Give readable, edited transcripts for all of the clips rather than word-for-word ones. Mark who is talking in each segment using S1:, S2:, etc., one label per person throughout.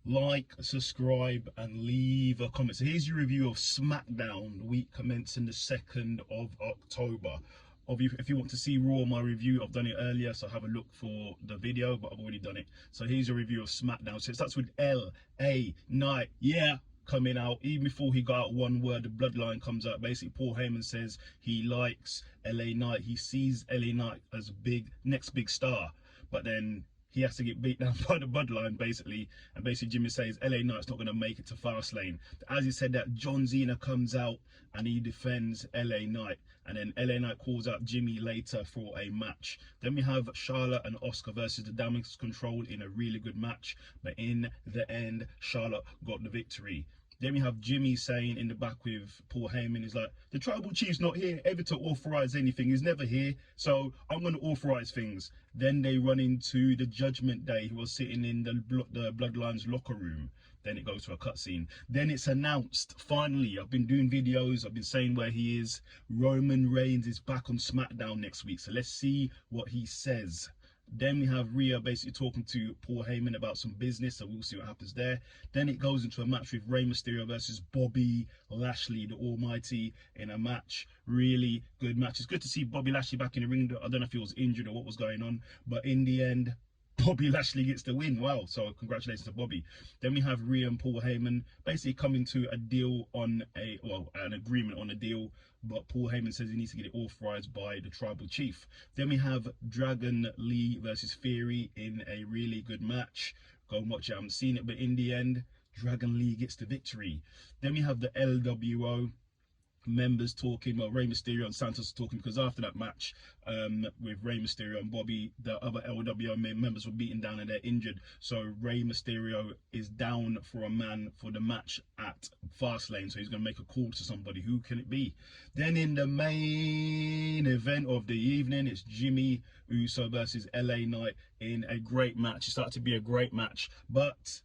S1: like, subscribe, and leave a comment. So here's your review of SmackDown, week commencing the 2nd of October. If you want to see Raw, my review, I've done it earlier, so have a look for the video, but I've already done it. So here's a review of SmackDown. So it starts with LA Knight, yeah, coming out. Even before he got out one word, the bloodline comes out. Basically, Paul Heyman says he likes LA Knight. He sees LA Knight as next big star, but then he has to get beat down by the bloodline, basically. And basically Jimmy says LA Knight's not going to make it to Fastlane. As he said that, John Cena comes out and he defends LA Knight. And then LA Knight calls out Jimmy later for a match. Then we have Charlotte and Oscar versus the Damage Control in a really good match. But in the end, Charlotte got the victory. Then we have Jimmy saying in the back with Paul Heyman, he's like, the tribal chief's not here ever to authorize anything. He's never here, so I'm going to authorize things. Then they run into the Judgment Day, who was sitting in the Bloodline's locker room. Then it goes to a cutscene. Then it's announced, finally, I've been doing videos, I've been saying where he is. Roman Reigns is back on SmackDown next week, so let's see what he says. Then we have Rhea basically talking to Paul Heyman about some business, so we'll see what happens there. Then it goes into a match with Rey Mysterio versus Bobby Lashley, the Almighty, in a match. Really good match. It's good to see Bobby Lashley back in the ring. I don't know if he was injured or what was going on, but in the end, Bobby Lashley gets the win. Wow, so congratulations to Bobby. Then we have Rhea and Paul Heyman basically coming to a deal on an agreement on a deal, but Paul Heyman says he needs to get it authorized by the tribal chief. Then we have Dragon Lee versus Theory in a really good match. Go and watch it. I haven't seen it, but in the end, Dragon Lee gets the victory. Then we have the LWO members talking, well, Rey Mysterio and Santos talking, because after that match with Rey Mysterio and Bobby, the other LWO members were beaten down and they're injured, so Rey Mysterio is down for a man for the match at Fastlane, so he's going to make a call to somebody. Who can it be? Then in the main event of the evening, it's Jimmy Uso versus LA Knight in a great match. It started to be a great match, but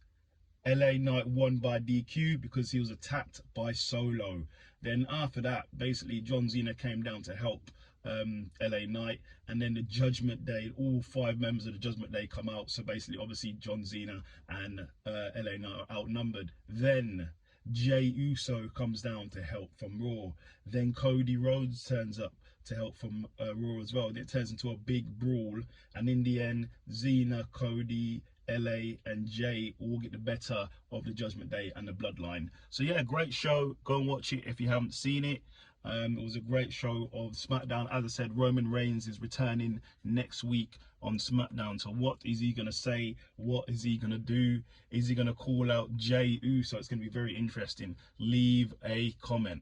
S1: LA Knight won by DQ because he was attacked by Solo. Then after that, basically John Cena came down to help LA Knight, and then the Judgment Day, all 5 members of the Judgment Day come out. So basically, obviously, John Cena and LA Knight are outnumbered. Then Jey Uso comes down to help from Raw. Then Cody Rhodes turns up to help from Raw as well. And it turns into a big brawl, and in the end, Cena, Cody, LA and Jay all get the better of the Judgment Day and the Bloodline. So yeah, great show. Go and watch it if you haven't seen it. It was a great show of SmackDown. As I said, Roman Reigns is returning next week on SmackDown. So what is he going to say? What is he going to do? Is he going to call out Jey Uso? It's going to be very interesting. Leave a comment.